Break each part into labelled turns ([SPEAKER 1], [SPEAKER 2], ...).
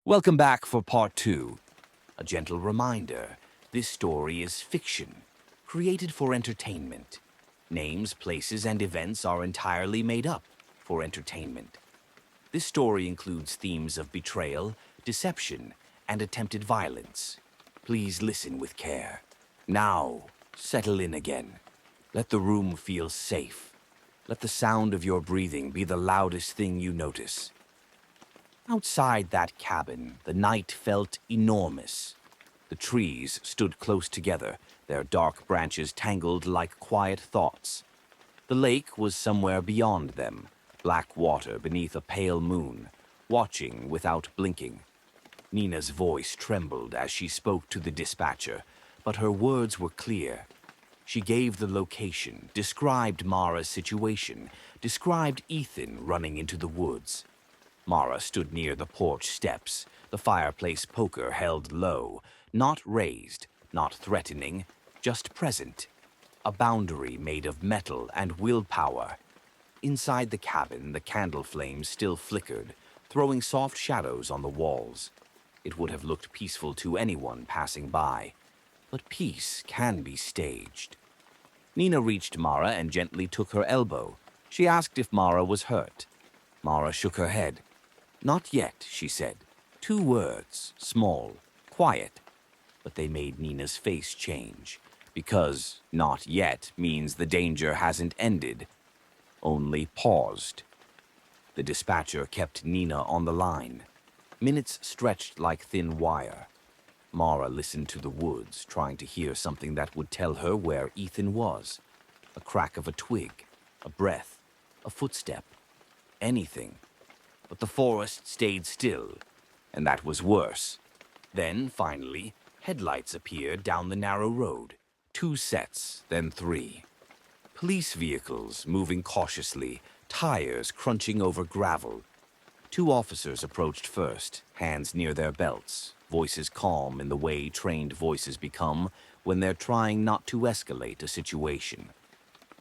[SPEAKER 1] Welcome back for part 2. A gentle reminder, this story is fiction, created for entertainment. Names, places, and events are entirely made up for entertainment. This story includes themes of betrayal, deception, and attempted violence. Please listen with care. Now, settle in again. Let the room feel safe. Let the sound of your breathing be the loudest thing you notice. Outside that cabin, the night felt enormous. The trees stood close together, their dark branches tangled like quiet thoughts. The lake was somewhere beyond them, black water beneath a pale moon, watching without blinking. Nina's voice trembled as she spoke to the dispatcher, but her words were clear. She gave the location, described Mara's situation, described Ethan running into the woods. Mara stood near the porch steps, the fireplace poker held low, not raised, not threatening, just present. A boundary made of metal and willpower. Inside the cabin, the candle flames still flickered, throwing soft shadows on the walls. It would have looked peaceful to anyone passing by. But peace can be staged. Nina reached Mara and gently took her elbow. She asked if Mara was hurt. Mara shook her head. "Not yet," she said. 2 words, small, quiet. But they made Nina's face change, because "not yet" means the danger hasn't ended, only paused. The dispatcher kept Nina on the line. Minutes stretched like thin wire. Mara listened to the woods, trying to hear something that would tell her where Ethan was. A crack of a twig, a breath, a footstep, anything. But the forest stayed still, and that was worse. Then, finally, headlights appeared down the narrow road. 2 sets, then 3. Police vehicles moving cautiously, tires crunching over gravel. 2 officers approached first, hands near their belts, voices calm in the way trained voices become when they're trying not to escalate a situation.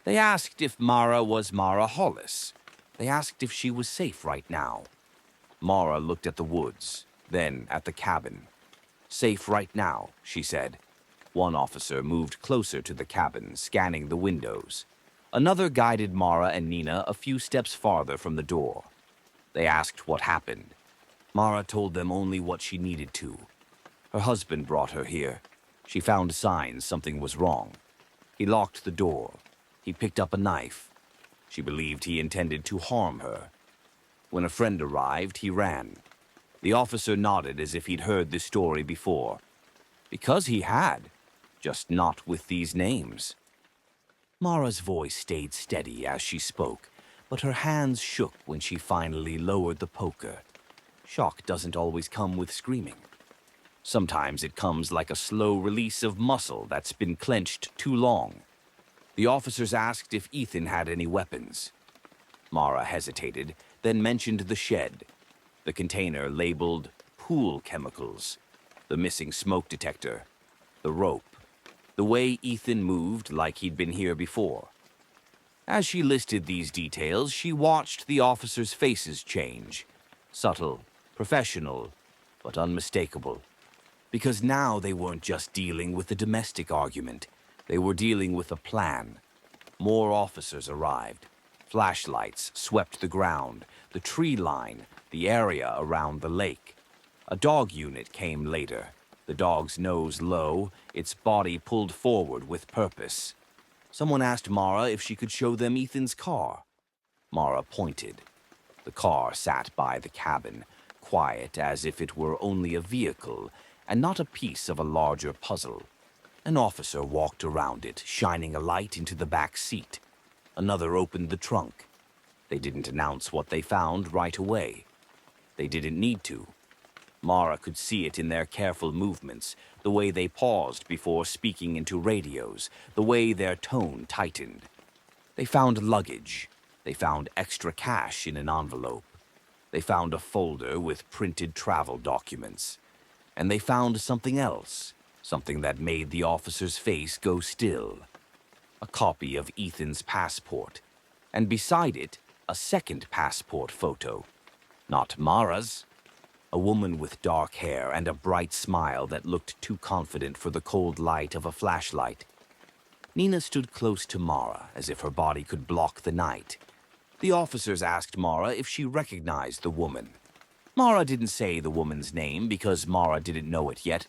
[SPEAKER 1] They asked if Mara was Mara Hollis. They asked if she was safe right now. Mara looked at the woods, then at the cabin. "Safe right now," she said. One officer moved closer to the cabin, scanning the windows. Another guided Mara and Nina a few steps farther from the door. They asked what happened. Mara told them only what she needed to. Her husband brought her here. She found signs something was wrong. He locked the door. He picked up a knife. She believed he intended to harm her. When a friend arrived, he ran. The officer nodded as if he'd heard this story before. Because he had, just not with these names. Mara's voice stayed steady as she spoke, but her hands shook when she finally lowered the poker. Shock doesn't always come with screaming. Sometimes it comes like a slow release of muscle that's been clenched too long. The officers asked if Ethan had any weapons. Mara hesitated, then mentioned the shed, the container labeled pool chemicals, the missing smoke detector, the rope, the way Ethan moved like he'd been here before. As she listed these details, she watched the officers' faces change. Subtle, professional, but unmistakable. Because now they weren't just dealing with a domestic argument. They were dealing with a plan. More officers arrived. Flashlights swept the ground, the tree line, the area around the lake. A dog unit came later, the dog's nose low, its body pulled forward with purpose. Someone asked Mara if she could show them Ethan's car. Mara pointed. The car sat by the cabin, quiet as if it were only a vehicle and not a piece of a larger puzzle. An officer walked around it, shining a light into the back seat. Another opened the trunk. They didn't announce what they found right away. They didn't need to. Mara could see it in their careful movements, the way they paused before speaking into radios, the way their tone tightened. They found luggage. They found extra cash in an envelope. They found a folder with printed travel documents. And they found something else, something that made the officer's face go still. A copy of Ethan's passport, and beside it, a second passport photo. Not Mara's, A woman with dark hair and a bright smile that looked too confident for the cold light of a flashlight. Nina stood close to Mara, as if her body could block the night. The officers asked Mara if she recognized the woman. Mara didn't say the woman's name because Mara didn't know it yet,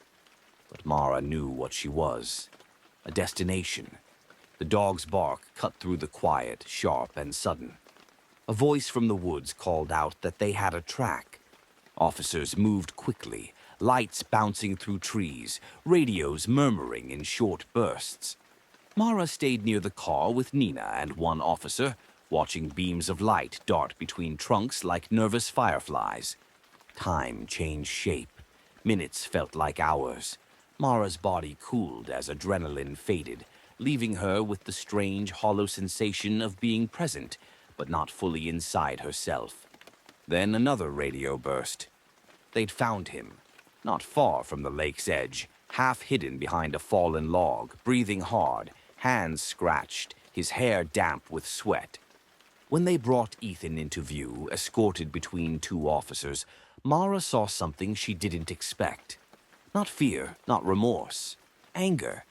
[SPEAKER 1] but Mara knew what she was. A destination. The dog's bark cut through the quiet, sharp and sudden. A voice from the woods called out that they had a track. Officers moved quickly, lights bouncing through trees, radios murmuring in short bursts. Mara stayed near the car with Nina and one officer, watching beams of light dart between trunks like nervous fireflies. Time changed shape. Minutes felt like hours. Mara's body cooled as adrenaline faded, leaving her with the strange, hollow sensation of being present, but not fully inside herself. Then another radio burst. They'd found him, not far from the lake's edge, half hidden behind a fallen log, breathing hard, hands scratched, his hair damp with sweat. When they brought Ethan into view, escorted between two officers, Mara saw something she didn't expect. Not fear, not remorse, anger.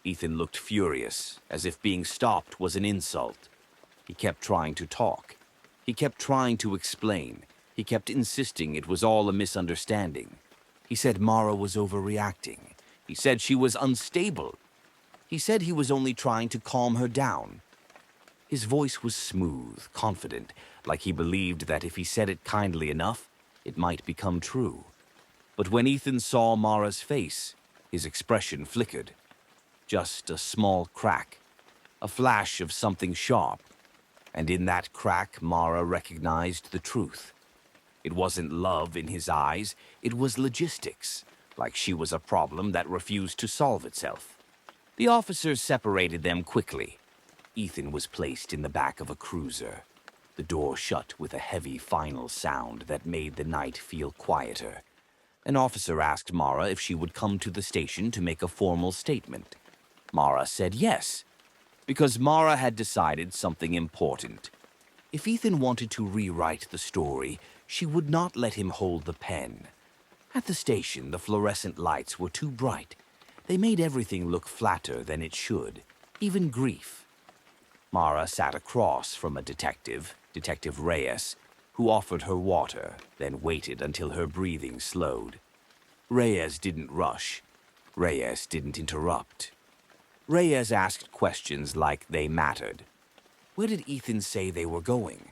[SPEAKER 1] Ethan looked furious, as if being stopped was an insult. He kept trying to talk. He kept trying to explain. He kept insisting it was all a misunderstanding. He said Mara was overreacting. He said she was unstable. He said he was only trying to calm her down. His voice was smooth, confident, like he believed that if he said it kindly enough, it might become true. But when Ethan saw Mara's face, his expression flickered. Just a small crack, a flash of something sharp. And in that crack, Mara recognized the truth. It wasn't love in his eyes, it was logistics, like she was a problem that refused to solve itself. The officers separated them quickly. Ethan was placed in the back of a cruiser. The door shut with a heavy final sound that made the night feel quieter. An officer asked Mara if she would come to the station to make a formal statement. Mara said yes, because Mara had decided something important. If Ethan wanted to rewrite the story, she would not let him hold the pen. At the station, the fluorescent lights were too bright. They made everything look flatter than it should, even grief. Mara sat across from a detective, Detective Reyes, who offered her water, then waited until her breathing slowed. Reyes didn't rush. Reyes didn't interrupt. Reyes asked questions like they mattered. Where did Ethan say they were going?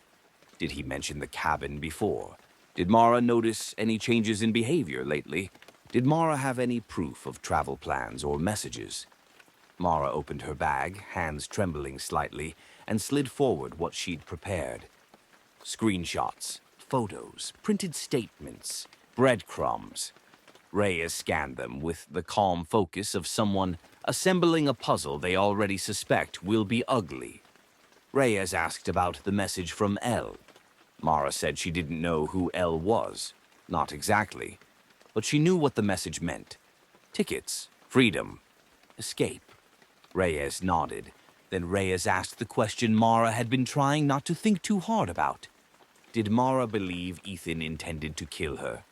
[SPEAKER 1] Did he mention the cabin before? Did Mara notice any changes in behavior lately? Did Mara have any proof of travel plans or messages? Mara opened her bag, hands trembling slightly, and slid forward what she'd prepared. Screenshots, photos, printed statements, breadcrumbs. Reyes scanned them with the calm focus of someone assembling a puzzle they already suspect will be ugly. Reyes asked about the message from Elle. Mara said she didn't know who Elle was. Not exactly. But she knew what the message meant. Tickets, freedom, escape. Reyes nodded. Then Reyes asked the question Mara had been trying not to think too hard about. Did Mara believe Ethan intended to kill her?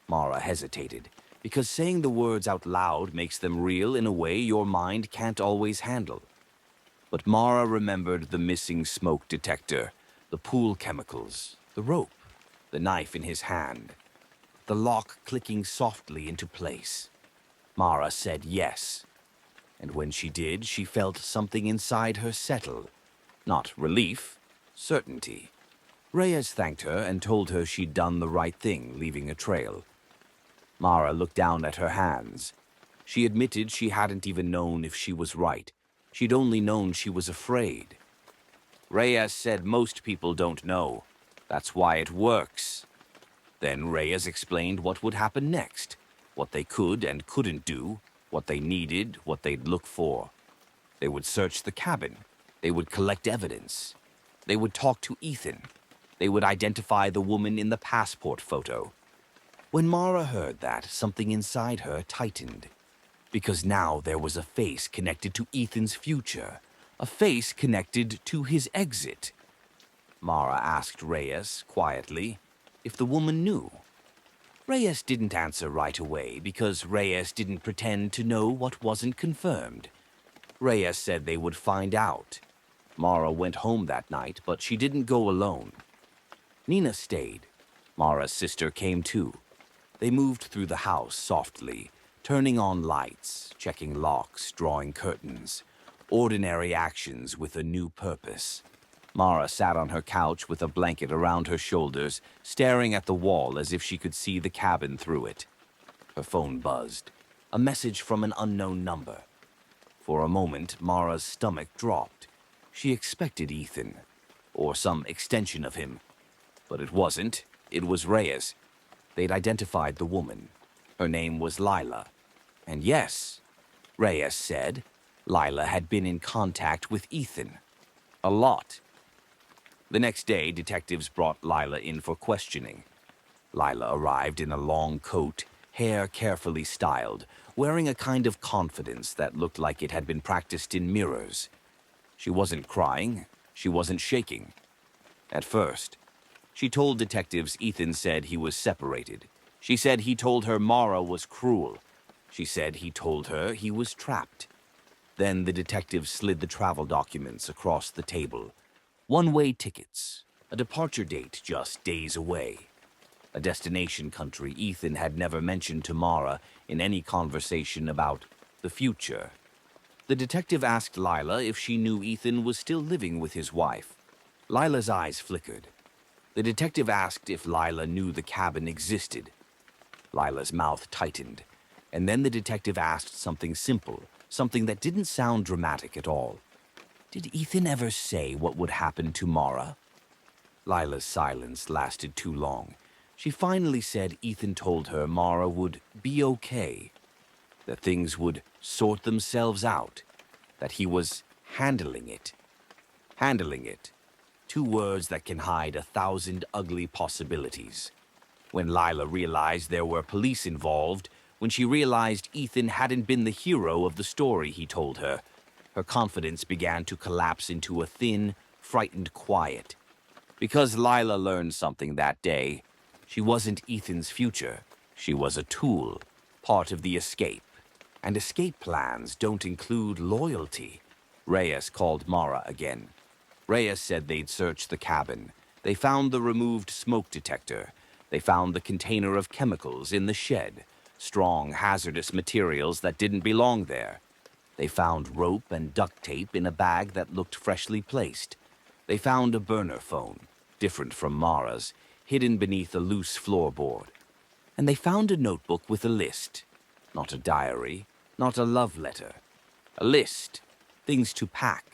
[SPEAKER 1] Mara hesitated, because saying the words out loud makes them real in a way your mind can't always handle. But Mara remembered the missing smoke detector, the pool chemicals, the rope, the knife in his hand, the lock clicking softly into place. Mara said yes. And when she did, she felt something inside her settle. Not relief, certainty. Reyes thanked her and told her she'd done the right thing, leaving a trail. Mara looked down at her hands. She admitted she hadn't even known if she was right. She'd only known she was afraid. Reyes said most people don't know. That's why it works. Then Reyes explained what would happen next, what they could and couldn't do, what they needed, what they'd look for. They would search the cabin. They would collect evidence. They would talk to Ethan. They would identify the woman in the passport photo. When Mara heard that, something inside her tightened. Because now there was a face connected to Ethan's future. A face connected to his exit. Mara asked Reyes, quietly, if the woman knew. Reyes didn't answer right away because Reyes didn't pretend to know what wasn't confirmed. Reyes said they would find out. Mara went home that night, but she didn't go alone. Nina stayed. Mara's sister came too. They moved through the house softly, turning on lights, checking locks, drawing curtains. Ordinary actions with a new purpose. Mara sat on her couch with a blanket around her shoulders, staring at the wall as if she could see the cabin through it. Her phone buzzed. A message from an unknown number. For a moment, Mara's stomach dropped. She expected Ethan, or some extension of him. But it wasn't. It was Reyes. They'd identified the woman. Her name was Lila. And yes, Reyes said, Lila had been in contact with Ethan. A lot. The next day, detectives brought Lila in for questioning. Lila arrived in a long coat, hair carefully styled, wearing a kind of confidence that looked like it had been practiced in mirrors. She wasn't crying. She wasn't shaking. At first, she told detectives Ethan said he was separated. She said he told her Mara was cruel. She said he told her he was trapped. Then the detectives slid the travel documents across the table. One-way tickets, a departure date just days away. A destination country Ethan had never mentioned to Mara in any conversation about the future. The detective asked Lila if she knew Ethan was still living with his wife. Lila's eyes flickered. The detective asked if Lila knew the cabin existed. Lila's mouth tightened, and then the detective asked something simple, something that didn't sound dramatic at all. Did Ethan ever say what would happen to Mara? Lila's silence lasted too long. She finally said Ethan told her Mara would be okay, that things would sort themselves out, that he was handling it. Handling it. Two words that can hide 1,000 ugly possibilities. When Lila realized there were police involved, when she realized Ethan hadn't been the hero of the story he told her, her confidence began to collapse into a thin, frightened quiet. Because Lila learned something that day, she wasn't Ethan's future. She was a tool, part of the escape. And escape plans don't include loyalty. Reyes called Mara again. Reyes said they'd searched the cabin. They found the removed smoke detector. They found the container of chemicals in the shed, strong, hazardous materials that didn't belong there. They found rope and duct tape in a bag that looked freshly placed. They found a burner phone, different from Mara's, hidden beneath a loose floorboard. And they found a notebook with a list. Not a diary, not a love letter. A list. Things to pack.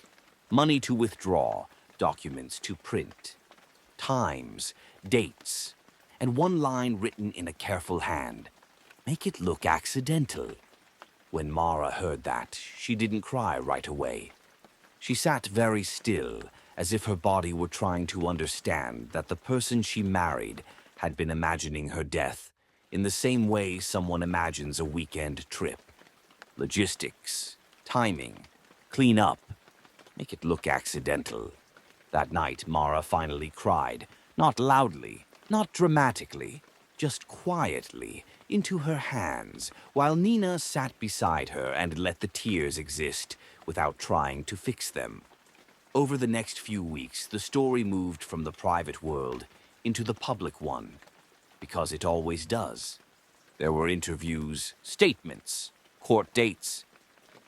[SPEAKER 1] Money to withdraw. Documents to print. Times. Dates. And one line written in a careful hand. Make it look accidental. When Mara heard that, she didn't cry right away. She sat very still, as if her body were trying to understand that the person she married had been imagining her death in the same way someone imagines a weekend trip. Logistics, timing, clean up, make it look accidental. That night, Mara finally cried, not loudly, not dramatically, just quietly, into her hands, while Nina sat beside her and let the tears exist without trying to fix them. Over the next few weeks, the story moved from the private world into the public one, because it always does. There were interviews, statements, court dates.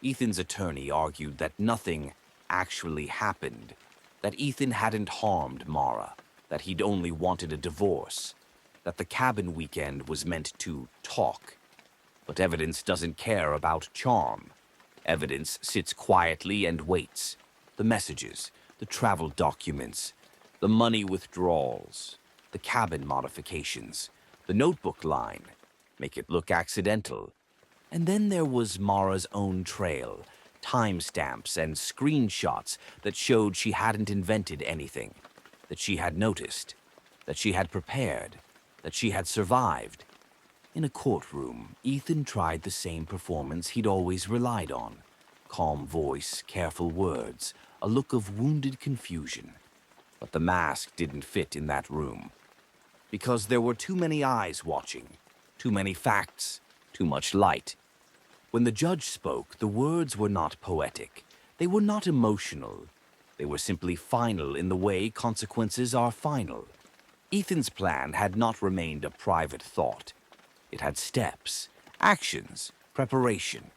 [SPEAKER 1] Ethan's attorney argued that nothing actually happened, that Ethan hadn't harmed Mara, that he'd only wanted a divorce, that the cabin weekend was meant to talk. But evidence doesn't care about charm. Evidence sits quietly and waits. The messages, the travel documents, the money withdrawals, the cabin modifications, the notebook line, make it look accidental. And then there was Mara's own trail, timestamps and screenshots that showed she hadn't invented anything, that she had noticed, that she had prepared, that she had survived. In a courtroom, Ethan tried the same performance he'd always relied on. Calm voice, careful words, a look of wounded confusion. But the mask didn't fit in that room. Because there were too many eyes watching, Too many facts, too much light. When the judge spoke, the words were not poetic. They were not emotional. They were simply final in the way consequences are final. Ethan's plan had not remained a private thought. It had steps, actions, preparation.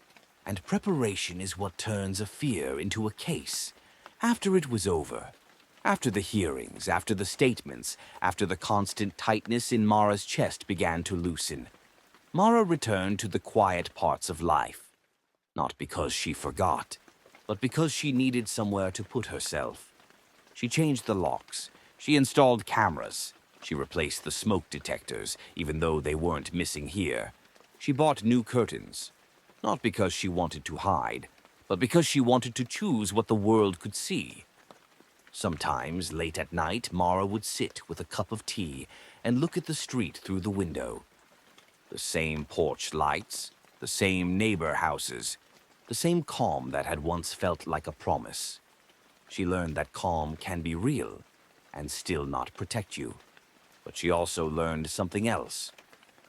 [SPEAKER 1] And preparation is what turns a fear into a case. After it was over, after the hearings, after the statements, after the constant tightness in Mara's chest began to loosen, Mara returned to the quiet parts of life. Not because she forgot, but because she needed somewhere to put herself. She changed the locks. She installed cameras. She replaced the smoke detectors, even though they weren't missing here. She bought new curtains. Not because she wanted to hide, but because she wanted to choose what the world could see. Sometimes, late at night, Mara would sit with a cup of tea and look at the street through the window. The same porch lights, the same neighbor houses, the same calm that had once felt like a promise. She learned that calm can be real and still not protect you. But she also learned something else.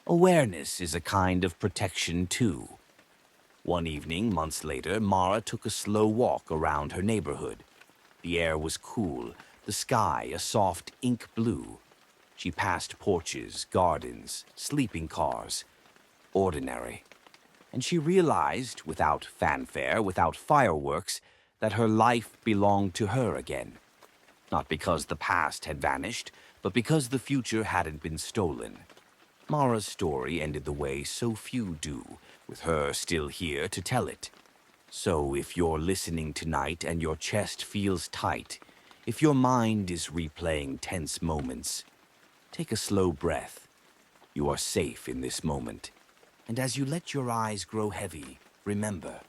[SPEAKER 1] Awareness is a kind of protection too. One evening, months later, Mara took a slow walk around her neighborhood. The air was cool, the sky a soft ink blue. She passed porches, gardens, sleeping cars. Ordinary. And she realized, without fanfare, without fireworks, that her life belonged to her again. Not because the past had vanished, but because the future hadn't been stolen. Mara's story ended the way so few do, with her still here to tell it. So if you're listening tonight and your chest feels tight, if your mind is replaying tense moments, take a slow breath. You are safe in this moment. And as you let your eyes grow heavy, remember,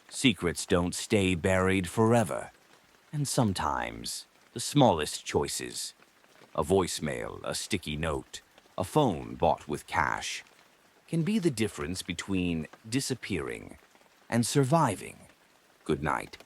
[SPEAKER 1] secrets don't stay buried forever. And sometimes, the smallest choices, a voicemail, a sticky note, a phone bought with cash, can be the difference between disappearing and surviving. Good night.